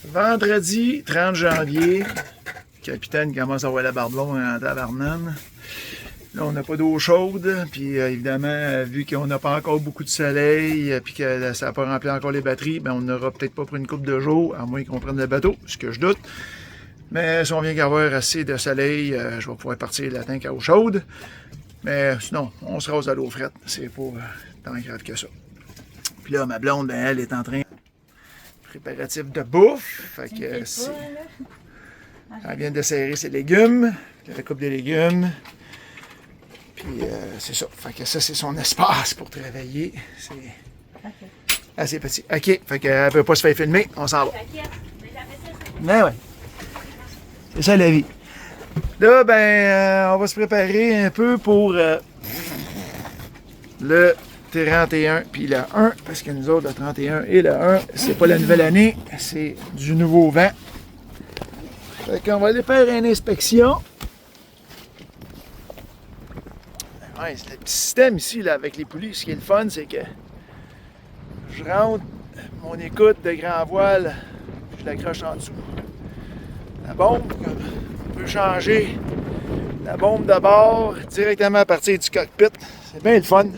Vendredi 30 janvier, le capitaine commence à avoir la barbe longue en tabarnane. Là, on n'a pas d'eau chaude, puis évidemment, vu qu'on n'a pas encore beaucoup de soleil, puis que ça n'a pas rempli encore les batteries, ben, on n'aura peut-être pas pour une couple de jours, à moins qu'on prenne le bateau, ce que je doute. Mais si on vient qu'avoir assez de soleil, je vais pouvoir partir la tank à eau chaude. Mais sinon, on se rase à l'eau frette, c'est pas tant grave que ça. Puis là, ma blonde, ben, elle est en train préparatif de bouffe. Fait que elle vient de serrer ses légumes. Elle coupe des légumes. Puis c'est ça. Fait que ça, c'est son espace pour travailler. C'est assez petit. OK. Fait qu'elle ne peut pas se faire filmer. On s'en va. Mais ouais. C'est ça la vie. Là, ben, on va se préparer un peu pour le 31 puis le 1, parce que nous autres, le 31 et le 1, c'est pas la nouvelle année, c'est du nouveau vent. Fait qu'on va aller faire une inspection. Ouais, c'est le petit système ici, là, avec les poulies. Ce qui est le fun, c'est que je rentre mon écoute de grand voile, puis je l'accroche en dessous. La bombe, on peut changer la bombe de bord directement à partir du cockpit. C'est bien le fun.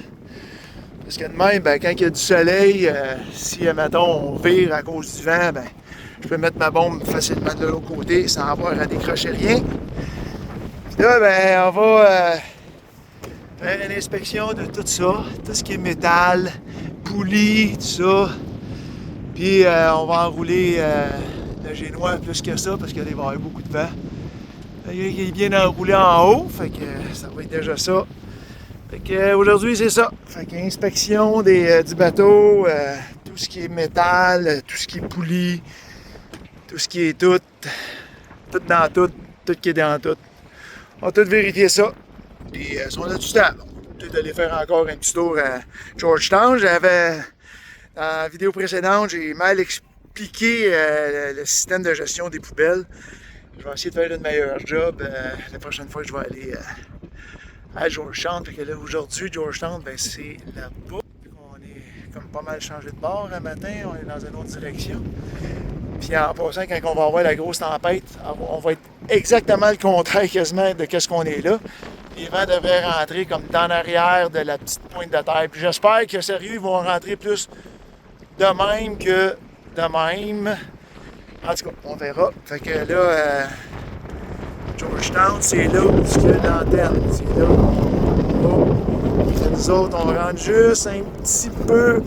Parce que de même, ben, quand il y a du soleil, si, mettons, on vire à cause du vent, ben, je peux mettre ma bombe facilement de l'autre côté sans avoir à décrocher rien. Puis là, ben, on va faire une inspection de tout ça, tout ce qui est métal, poulies, tout ça. Puis on va enrouler le génois plus que ça, parce qu'il va y avoir beaucoup de vent. Il est bien enroulé en haut, fait que ça va être déjà ça. Fait que aujourd'hui c'est ça. Fait que inspection du bateau, tout ce qui est métal, tout ce qui est poulie, tout ce qui est tout dans tout qui est dans tout. On va tout vérifier ça. Puis si on a du temps, on va peut-être aller faire encore un petit tour à Georgetown. Dans la vidéo précédente, j'ai mal expliqué le système de gestion des poubelles. Je vais essayer de faire une meilleure job la prochaine fois que je vais aller à Georgetown. Fait que là, aujourd'hui, Georgetown, ben, c'est là-bas. On est comme pas mal changé de bord un matin, on est dans une autre direction. Puis en passant, quand on va avoir la grosse tempête, on va être exactement le contraire quasiment de ce qu'on est là. Les vents devraient rentrer comme dans l'arrière de la petite pointe de terre. Puis j'espère que sérieux, ils vont rentrer plus de même que de même. En tout cas, on verra. Fait que là, Georgetown, c'est là où il y a l'antenne. C'est là. Oh. Nous autres, on rentre juste un petit peu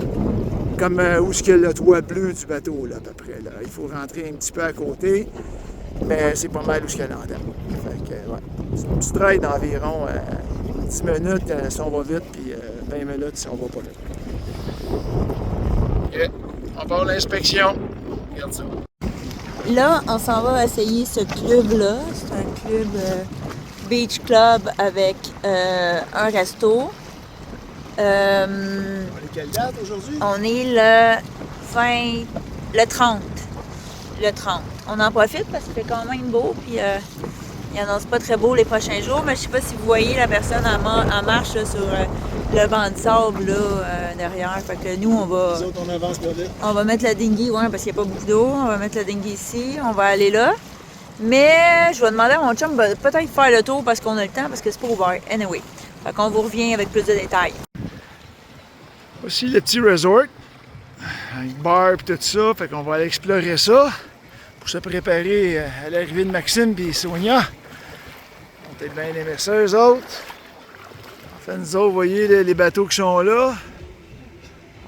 comme où il y a le toit bleu du bateau, là, à peu près. Là. Il faut rentrer un petit peu à côté, mais c'est pas mal où il y a l'antenne. Fait que, ouais. C'est une petite ride d'environ 10 minutes si on va vite, puis 20 minutes si on va pas vite. OK. On part l'inspection. Regarde ça. Là, on s'en va essayer ce club-là. C'est un club beach club avec un resto. On est quelle date aujourd'hui? On est le 30. Le 30. On en profite parce qu'il fait quand même beau. Puis il annonce pas très beau les prochains jours. Mais je sais pas si vous voyez la personne en marche là, sur le banc de sable là, derrière. Fait que nous, on va. Nous autres, on avance pas vite. On va mettre la dinghy, ouais, parce qu'il n'y a pas beaucoup d'eau. On va mettre la dinghy ici. On va aller là. Mais je vais demander à mon chum peut-être faire le tour parce qu'on a le temps, parce que c'est pas ouvert. Anyway. Fait qu'on vous revient avec plus de détails. Voici le petit resort. Avec bar et tout ça. Fait qu'on va aller explorer ça. Pour se préparer à l'arrivée de Maxime et Sonia. On est bien aimés ça, eux autres. Enfin, nous autres, vous voyez les bateaux qui sont là.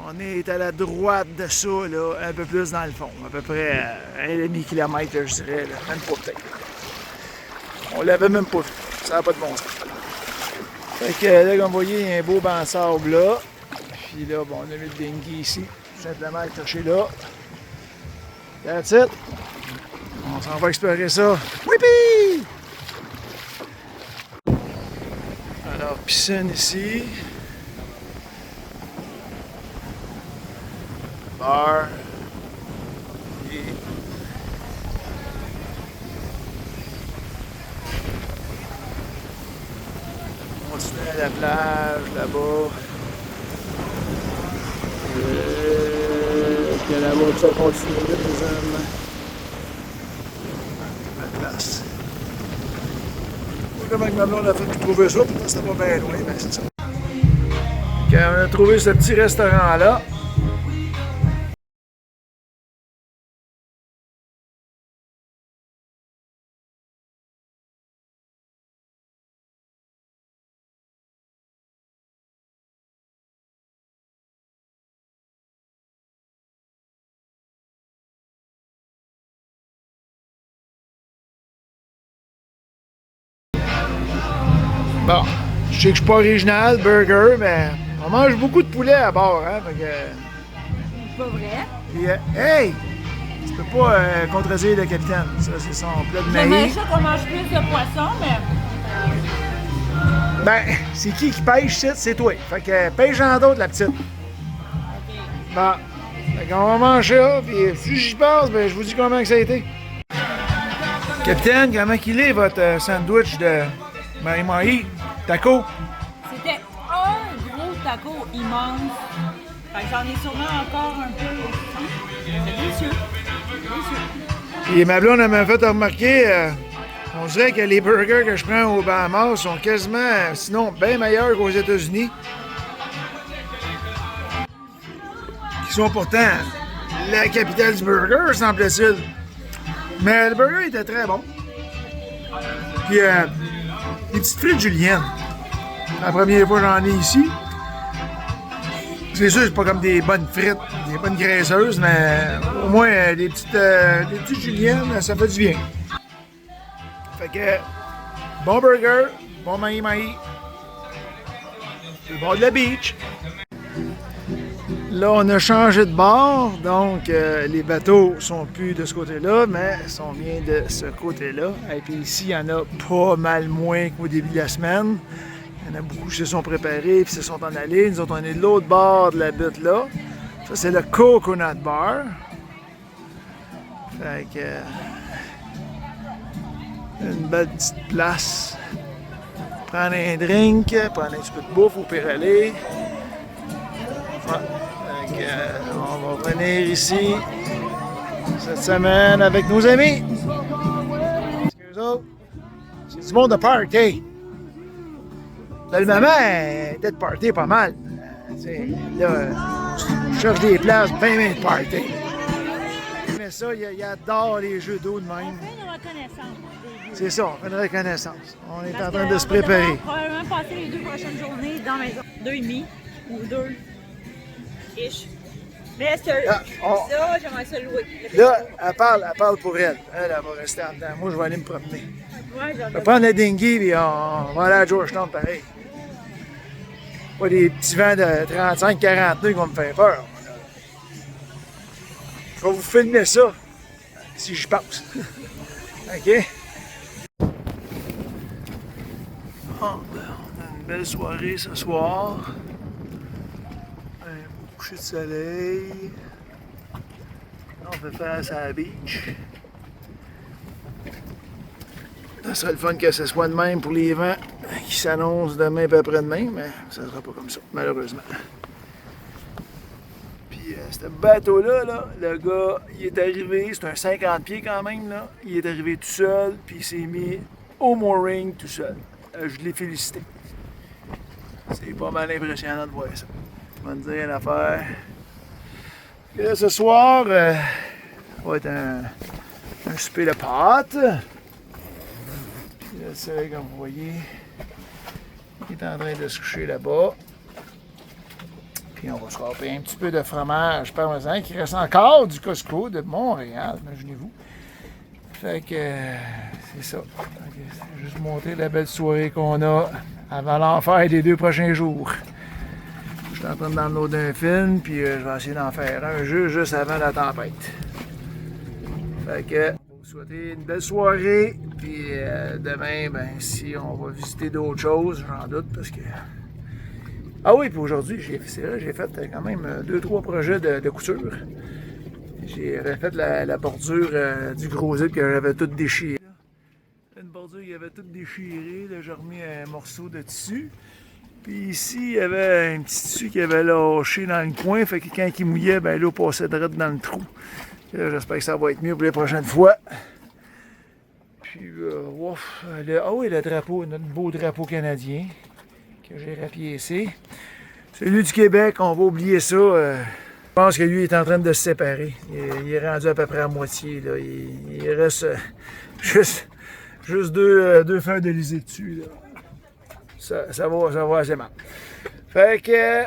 On est à la droite de ça, là, un peu plus dans le fond. À peu près 1,5 km, je dirais. Là. Même pas peut-être. On l'avait même pas vu. Ça n'a pas de bon sens. Fait que là, comme vous voyez, il y a un beau banc de sable là. Puis là, bon, on a mis le dinghy ici. Tout simplement accroché là. That's it. On s'en va explorer ça. Whippy! Alors, piscine ici. Bar. Et... on continue à la plage, là-bas. Que là-bas, ça continue, les hommes. place. Comment ma blonde a fait pour trouver ça, pourtant c'était pas bien loin, mais c'est ça. Quand on a trouvé ce petit restaurant-là, bon, je sais que je suis pas original, burger, mais on mange beaucoup de poulet à bord, hein, fait que... C'est pas vrai? Et, hey! Tu peux pas contredire le capitaine, ça c'est son plat de J'aimerais maïs. ça qu'on mange plus de poisson, mais... Ben, c'est qui pêche, c'est toi. Fait que pêche-en d'autres, la petite. OK. Bon, fait qu'on va manger ça, puis si j'y passe, ben je vous dis comment que ça a été. Capitaine, comment qu'il est votre sandwich de maï taco? C'était un gros taco immense. Fait que j'en ai sûrement encore un peu aussi. C'est délicieux. Délicieux. Et ma blonde elle m'a fait remarquer, on dirait que les burgers que je prends au Bahamas sont quasiment, sinon bien meilleurs qu'aux États-Unis. Qui sont pourtant la capitale du burger, semble-t-il. Mais le burger était très bon. Puis, les petites frites juliennes. La première fois que j'en ai ici. C'est sûr, c'est pas comme des bonnes frites, des bonnes graisseuses, mais au moins des petites juliennes, ça fait du bien. Fait que, bon burger, bon maï. C'est le bord de la beach. Là, on a changé de bord, donc les bateaux sont plus de ce côté-là, mais sont bien de ce côté-là. Et puis ici, il y en a pas mal moins qu'au début de la semaine. Il y en a beaucoup qui se sont préparés et se sont en allés. Nous autres, on est de l'autre bord de la butte là. Ça, c'est le Coconut Bar. Fait que... une belle petite place. Prendre un drink, prendre un petit peu de bouffe au pire aller. Ouais. On va venir ici cette semaine avec nos amis. C'est du monde de party. Le maman était de party pas mal. Là, je cherche des places, bien de party. Mais ça, il adore les jeux d'eau de même. On fait une reconnaissance. C'est ça, on fait une reconnaissance. On est Parce en train de se on va préparer. devoir probablement passer les 2 prochaines journées dans la maison. 2,5 ou 2. Ish. Mais ça, j'aimerais ça louer. Là, elle parle pour elle. Elle va rester en dedans. Moi, je vais aller me promener. Ouais, On va prendre la dinghy et on va aller à Georgetown pareil. Pas des petits vents de 35-40 nœuds qui vont me faire peur. Je vais vous filmer ça si j'y passe. OK? Ah, ben, on a une belle soirée ce soir. Un beau coucher de soleil. On fait face à la beach. Ça serait le fun que ce soit de même pour les vents qui s'annoncent demain et après-demain, mais ça ne sera pas comme ça, malheureusement. Puis ce bateau-là, là, le gars, il est arrivé, c'est un 50 pieds quand même, là. Il est arrivé tout seul, puis il s'est mis au mooring tout seul. Je l'ai félicité. C'est pas mal impressionnant de voir ça. Je vais te dire une affaire. Et là, ce soir, ça va être un souper de pâtes. Le soleil, comme vous voyez, il est en train de se coucher là-bas. Puis on va se râper un petit peu de fromage parmesan qui reste encore du Costco de Montréal, imaginez-vous. Fait que c'est ça. C'est juste montrer la belle soirée qu'on a avant l'enfer des 2 prochains jours. Je suis en train de downloader un film, puis je vais essayer d'en faire un jeu juste avant la tempête. Fait que souhaiter une belle soirée, puis demain, ben si on va visiter d'autres choses, j'en doute, parce que... Ah oui, puis aujourd'hui, j'ai fait quand même 2-3 projets de couture. J'ai refait la bordure du gros zip que j'avais tout déchiré. Une bordure qui avait tout déchiré, là, j'ai remis un morceau de tissu. Puis ici, il y avait un petit tissu qui avait lâché dans le coin, fait que quand il mouillait, ben l'eau passait direct dans le trou. J'espère que ça va être mieux pour les prochaines fois. Puis, oui, le drapeau, notre beau drapeau canadien que j'ai rapiécé. Celui du Québec, on va oublier ça. Je pense que lui est en train de se séparer. Il est rendu à peu près à moitié. Là. Il reste juste deux feuilles de lisier dessus. Là. Ça va assez mal. Fait que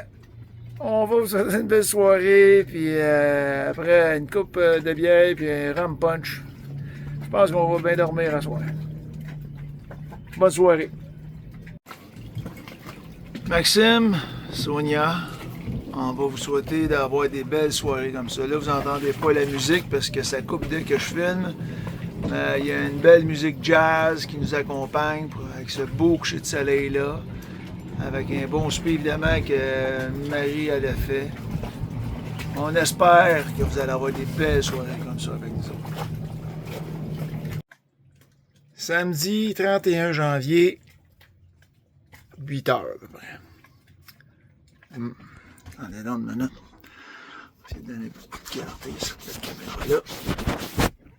on va vous souhaiter une belle soirée. Puis après une coupe de bière puis un rum punch. Je pense qu'on va bien dormir à soir. Bonne soirée. Maxime, Sonia, on va vous souhaiter d'avoir des belles soirées comme ça. Là, vous n'entendez pas la musique parce que ça coupe dès que je filme. Mais il y a une belle musique jazz qui nous accompagne avec ce beau coucher de soleil-là. Avec un bon souper, évidemment, que Marie elle a fait. On espère que vous allez avoir des belles soirées comme ça avec nous autres. Samedi 31 janvier, 8 heures à peu près. Attendez là une minute. On va essayer de donner beaucoup de clarté sur cette caméra-là.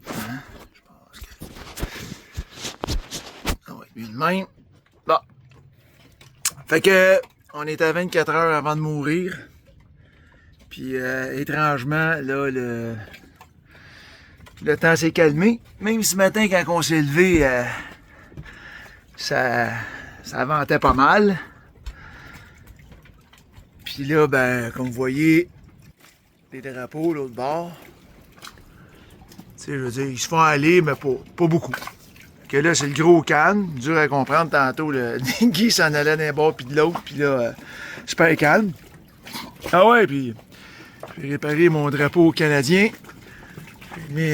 Hein? Je pense que... Ah oui, bien de même. Bon. Fait que, on est à 24 heures avant de mourir. Puis, étrangement, là, le temps s'est calmé. Même ce matin, quand on s'est levé, ça ventait pas mal. Puis là, ben, comme vous voyez, les drapeaux, l'autre bord, tu sais, je veux dire, ils se font aller, mais pas beaucoup. Que là, c'est le gros calme, dur à comprendre. Tantôt, le dinghy s'en allait d'un bord puis de l'autre, puis là, super calme. Ah ouais, puis j'ai réparé mon drapeau canadien. J'ai mis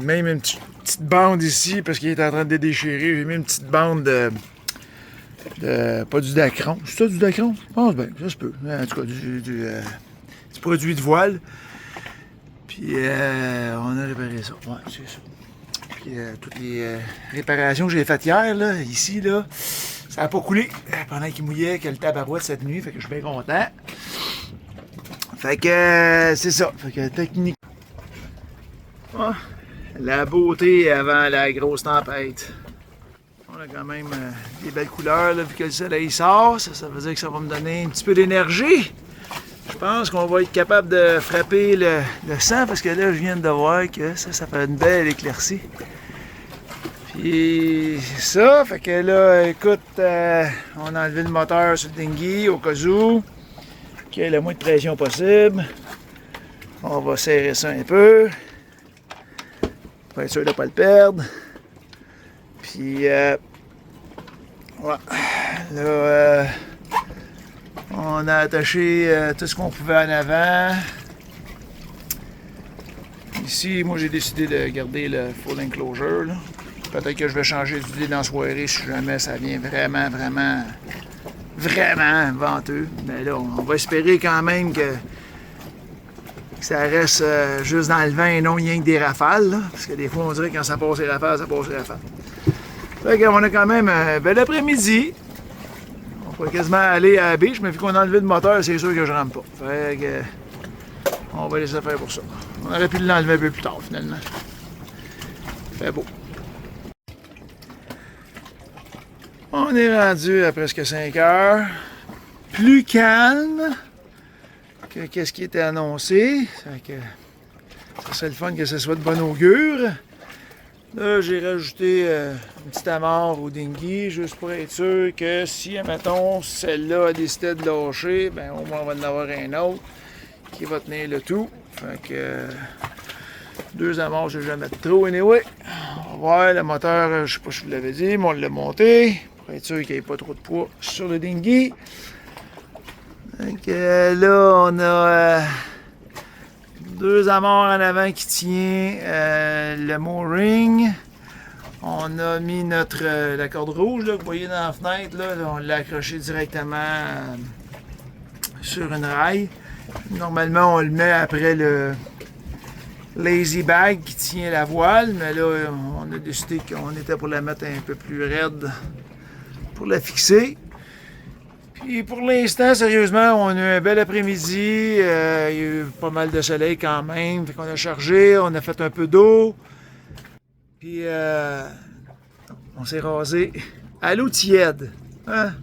même une petite bande ici, parce qu'il est en train de déchirer. J'ai mis une petite bande de pas du dacron. C'est ça du dacron? Je pense bien, ça se peut. En tout cas, du produit de voile. Puis on a réparé ça. Ouais, c'est ça. Puis toutes les réparations que j'ai faites hier, là, ici, là, ça n'a pas coulé pendant qu'il mouillait, que le tabarouette cette nuit. Fait que je suis bien content. Fait que c'est ça. Fait que technique. Ah, la beauté avant la grosse tempête. On a quand même des belles couleurs, là, vu que le soleil sort. Ça veut dire que ça va me donner un petit peu d'énergie. Je pense qu'on va être capable de frapper le sang, parce que là, je viens de voir que ça fait une belle éclaircie. Puis ça, fait que là, écoute, on a enlevé le moteur sur le dinghy au cas où, qu'il y ait le moins de pression possible. On va serrer ça un peu, pour être sûr de ne pas le perdre. Puis, voilà. Là, on a attaché tout ce qu'on pouvait en avant. Ici, moi, j'ai décidé de garder le full enclosure, là. Peut-être que je vais changer d'idée dans la soirée si jamais ça vient vraiment venteux. Mais là, on va espérer quand même que ça reste juste dans le vent et non rien que des rafales. Là, parce que des fois, on dirait que quand ça passe les rafales, ça passe les rafales. Fait qu'on a quand même un bel après-midi. On pourrait quasiment aller à la biche, mais vu qu'on a enlevé le moteur, c'est sûr que je rentre pas. Fait que on va laisser faire pour ça. On aurait pu l'enlever un peu plus tard, finalement. Fait beau. On est rendu à presque 5 heures. Plus calme que qu'est-ce qui était annoncé. Ça serait le fun que ce soit de bon augure. Là, j'ai rajouté une petite amarre au dinghy, juste pour être sûr que si, admettons, celle-là a décidé de lâcher, ben au moins on va en avoir un autre qui va tenir le tout. Fait que 2 amarres, je vais jamais mettre trop anyway. On va voir, le moteur, je sais pas si je vous l'avais dit, mais on l'a monté. Pour être sûr qu'il n'y ait pas trop de poids sur le dinghy. Donc là, on a 2 amarres en avant qui tient le mooring. On a mis la corde rouge là, que vous voyez dans la fenêtre. Là, on l'a accroché directement sur une rail. Normalement, on le met après le lazy bag qui tient la voile. Mais là, on a décidé qu'on était pour la mettre un peu plus raide pour la fixer. Puis pour l'instant, sérieusement, on a eu un bel après-midi. Il y a eu pas mal de soleil quand même. Fait qu'on a chargé, on a fait un peu d'eau. Puis On s'est rasé à l'eau tiède. Hein?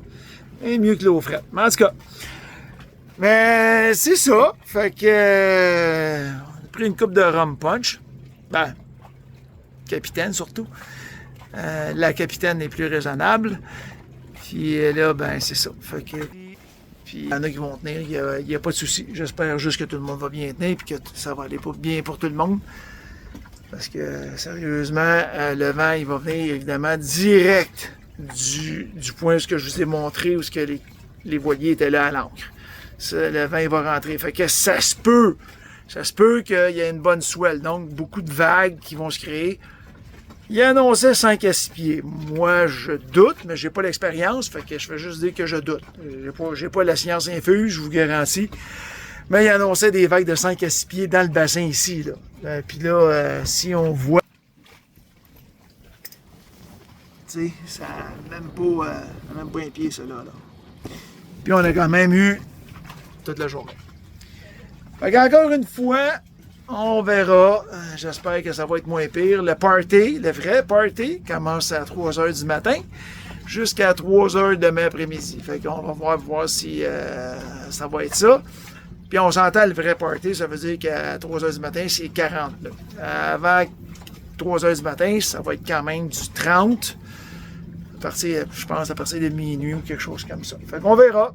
Et mieux que l'eau frette. Mais en tout cas, mais c'est ça. Fait que on a pris une coupe de rum punch. Ben, capitaine surtout. La capitaine est plus raisonnable. Puis là, ben c'est ça. Fait que, puis il y en a qui vont tenir, il n'y a pas de souci. J'espère juste que tout le monde va bien tenir et que ça va aller bien pour tout le monde. Parce que sérieusement, le vent, il va venir évidemment direct du point où je vous ai montré où les voiliers étaient là à l'ancre. Le vent, il va rentrer. Fait que ça se peut qu'il y ait une bonne swell. Donc, beaucoup de vagues qui vont se créer. Il annonçait 5 à 6 pieds. Moi, je doute, mais j'ai pas l'expérience. Fait que je vais juste dire que je doute. J'ai pas la science infuse, je vous garantis. Mais il annonçait des vagues de 5 à 6 pieds dans le bassin ici. Là. Puis là, si on voit... Tu sais, ça n'a même pas un pied, ça là. Puis on a quand même eu toute la journée. Fait qu'encore une fois, on verra. J'espère que ça va être moins pire. Le party, le vrai party, commence à 3 h du matin jusqu'à 3 h demain après-midi. Fait qu'on va voir si ça va être ça. Puis on s'entend le vrai party, ça veut dire qu'à 3 h du matin, c'est 40. Là. Avant 3 h du matin, ça va être quand même du 30. Je pense à partir de minuit ou quelque chose comme ça. Fait qu'on verra.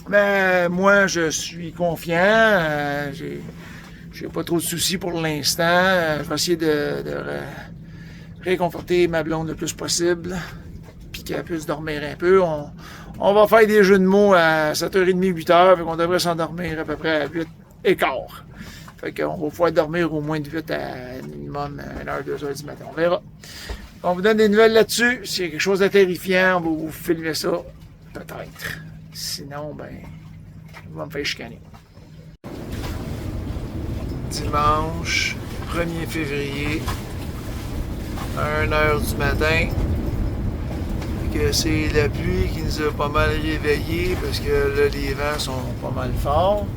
Mais moi, je suis confiant. J'ai pas trop de soucis pour l'instant. Je vais essayer de réconforter ma blonde le plus possible. Puis qu'elle puisse dormir un peu. On va faire des jeux de mots à 7h30, 8h. Fait qu'on devrait s'endormir à peu près à 8h15. Fait qu'on va pouvoir dormir au moins de 8 à minimum 1h, 2h du matin. On verra. On vous donne des nouvelles là-dessus. S'il y a quelque chose de terrifiant, on va vous filmer ça. Peut-être. Sinon, ben, on va me faire chicaner. Dimanche 1er février, 1h du matin. Que c'est la pluie qui nous a pas mal réveillés parce que là, les vents sont pas mal forts.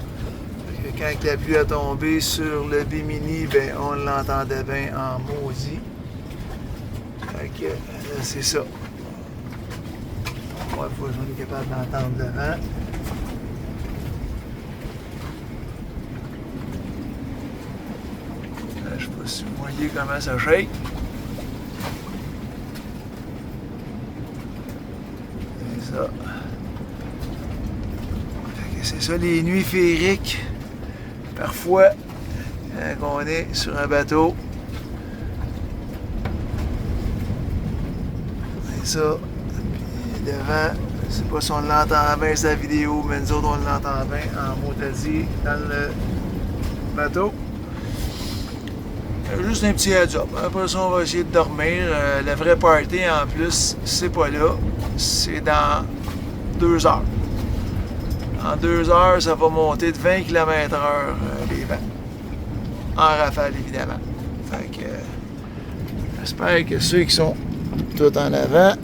Que quand la pluie a tombé sur le Bimini, ben, on l'entendait bien en maudit. Fait que là, c'est ça. On va voir si on est capable d'entendre le vent. Là, je sais pas si vous voyez comment ça shake. C'est ça. Fait que c'est ça les nuits féeriques. Parfois, quand on est sur un bateau. C'est ça. Puis le vent, je sais pas si on l'entend bien sa vidéo, mais nous autres on l'entend bien en mot-à-dit dans le bateau. Juste un petit heads up. Après ça, on va essayer de dormir. Le vrai party en plus, c'est pas là. C'est dans 2 heures. En 2 heures, ça va monter de 20 km/h les vents. En rafale, évidemment. Fait que j'espère que ceux qui sont tout en avant,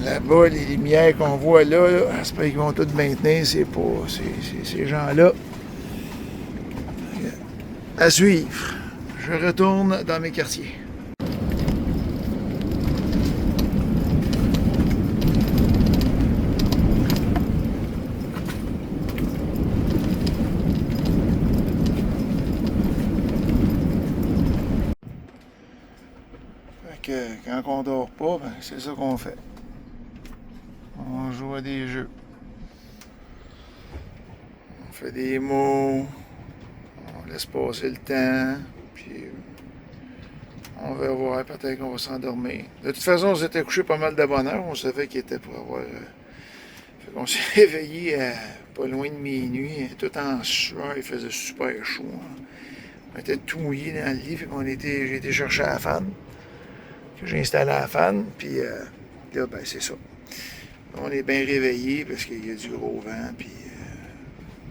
là-bas, les lumières qu'on voit là, j'espère qu'ils vont tous maintenir ces gens-là. À suivre. Je retourne dans mes quartiers. Quand on dort pas, ben, c'est ça qu'on fait. On joue à des jeux. On fait des mots. On laisse passer le temps. Puis on va voir, peut-être qu'on va s'endormir. De toute façon, on s'était couché pas mal de bonne heure. On savait qu'il était pour avoir... Fait qu'on s'est réveillé à pas loin de minuit, tout en sueur. Il faisait super chaud. Hein. On était tout mouillé dans le lit. Fait qu'on j'ai été chercher la fan. J'ai installé la fan, puis là, ben c'est ça. On est bien réveillés parce qu'il y a du gros vent, puis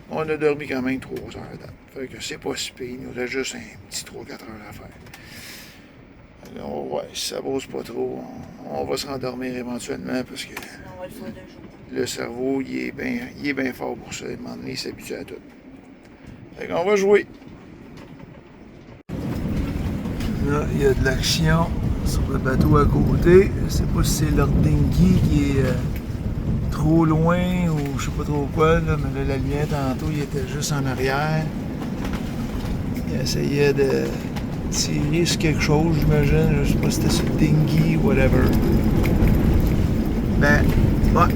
on a dormi quand même 3 heures date. Fait que c'est pas si pire, il nous reste juste un petit 3-4 heures à faire. Alors, ouais, si ça bouge pas trop, on va se rendormir éventuellement parce que le cerveau, il est bien fort pour ça. À un moment donné, il s'habitue à tout. Fait qu'on va jouer. Là, il y a de l'action sur le bateau à côté. Je sais pas si c'est leur dinghy qui est trop loin ou je sais pas trop quoi, là, mais là, la lumière tantôt, il était juste en arrière. Il essayait de tirer sur quelque chose, j'imagine. Je sais pas si c'était sur le dinghy ou whatever. Ben, ouais,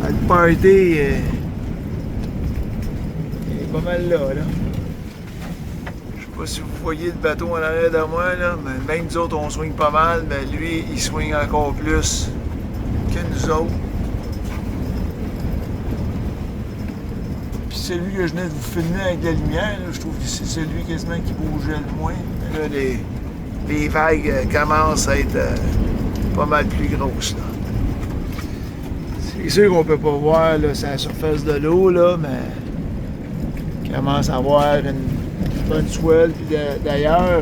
le party est pas mal là. Je sais pas si vous voyez le bateau en arrière de moi, là, mais même nous autres, on swing pas mal, mais lui, il swing encore plus que nous autres. Puis celui que je venais de vous filmer avec la lumière, là, je trouve que c'est celui quasiment qui bougeait le moins. Mais là, les vagues commencent à être pas mal plus grosses. Là. C'est sûr qu'on peut pas voir là, sur la surface de l'eau, là, mais il commence à avoir une bonne swell. Puis d'ailleurs,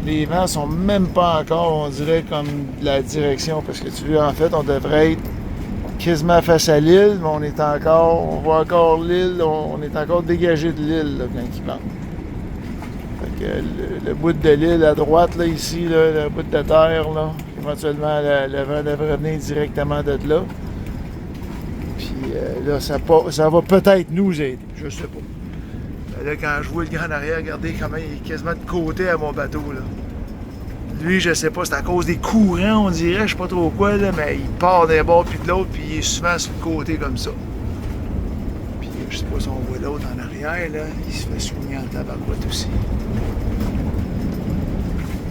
les vents sont même pas encore, on dirait, comme de la direction. Parce que tu vois, en fait, on devrait être quasiment face à l'île, mais on voit encore l'île, on est encore dégagé de l'île là, quand il vente. Fait que le bout de l'île à droite, là, ici, là, le bout de terre, là, éventuellement, le vent devrait venir directement de là. Puis là, ça va peut-être nous aider, je sais pas. Ben là, quand je vois le grand arrière, regardez comment il est quasiment de côté à mon bateau, là. Lui, je sais pas, c'est à cause des courants, on dirait, je sais pas trop quoi, là, mais il part d'un bord puis de l'autre, puis il est souvent sur le côté comme ça. Puis je sais pas si on voit l'autre en arrière, là, il se fait swinger en tabarouette aussi.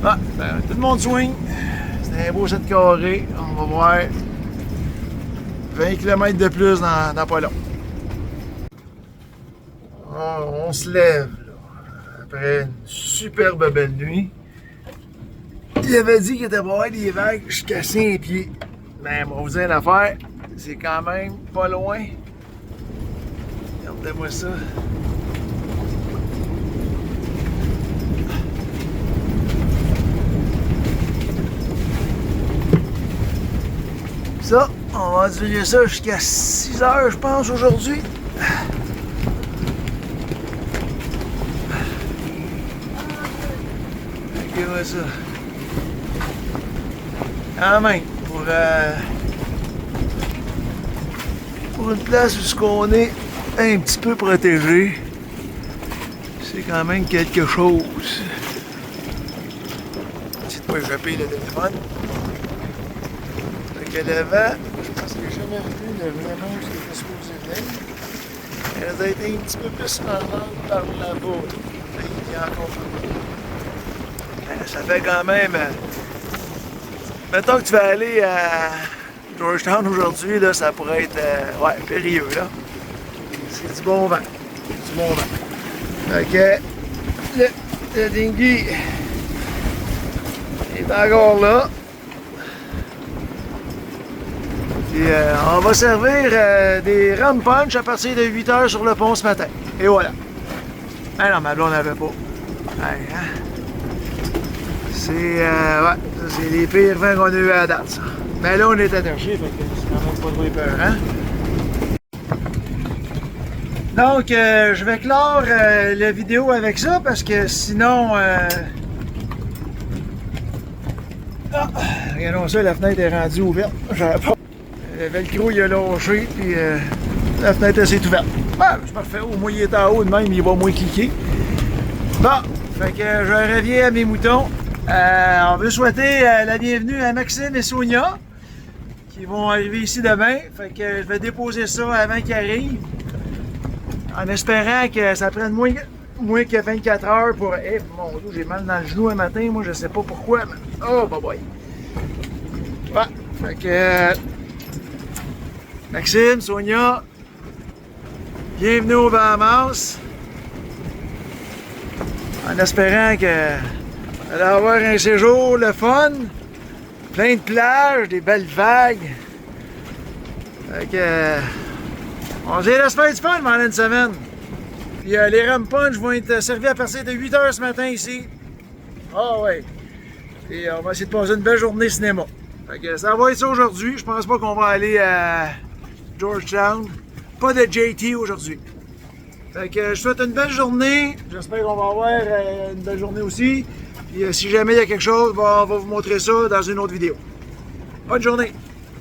Ah, ben, tout le monde swing. C'est un beau 7 carré. On va voir 20 km de plus dans pas long. On se lève, là, après une superbe belle nuit. Il avait dit qu'il était pour avoir des vagues jusqu'à 5 pieds. Mais on va vous dire une affaire, c'est quand même pas loin. Regardez-moi ça. Ça, on va durer ça jusqu'à 6 heures, je pense, aujourd'hui. Regardez ça. Quand même, pour une place où on est un petit peu protégé, c'est quand même quelque chose. Dites-moi, je paye le téléphone. Fait que le vent, je pense que j'ai jamais vu le vraiment ce qui était supposé venir. Elle a été un petit peu plus en langue par là-bas. Il y a encore ça fait quand même. Mettons que tu vas aller à Georgetown aujourd'hui, là, ça pourrait être ouais, périlleux, là. C'est du bon vent. Du bon vent. Fait que le dinghy est encore là. Puis on va servir des rum punch à partir de 8 h sur le pont ce matin. Et voilà. Ah non, ma blonde n'avait pas. Ouais, hein? C'est ouais, c'est les pires vents qu'on a eu à date, ça. Mais là, on est attaché, fait que c'est quand même pas trop peur, hein? Donc, je vais clore la vidéo avec ça, parce que sinon... Ah, regardons ça, la fenêtre est rendue ouverte. J'avais pas... Le velcro, il a lâché, puis la fenêtre, elle s'est ouverte. Ah, c'est parfait, au moins, il est en haut de même, il va moins cliquer. Bon, fait que je reviens à mes moutons. On veut souhaiter la bienvenue à Maxime et Sonia qui vont arriver ici demain. Fait que je vais déposer ça avant qu'ils arrivent. En espérant que ça prenne moins que 24 heures pour... Eh, mon Dieu, j'ai mal dans le genou un matin, moi je sais pas pourquoi. Mais... Oh, bye bye. Ouais, fait que... Maxime, Sonia, bienvenue aux Bahamas. En espérant que... vous allez avoir un séjour, le fun, plein de plages, des belles vagues. Fait que, on se laisse faire du fun pendant une semaine. Puis les rum punch vont être servis à partir de 8 h ce matin ici. Ah ouais. Et on va essayer de passer une belle journée cinéma. Fait que ça va être ça aujourd'hui. Je pense pas qu'on va aller à Georgetown. Pas de JT aujourd'hui. Fait que je souhaite une belle journée. J'espère qu'on va avoir une belle journée aussi. Puis si jamais il y a quelque chose, on va vous montrer ça dans une autre vidéo. Bonne journée!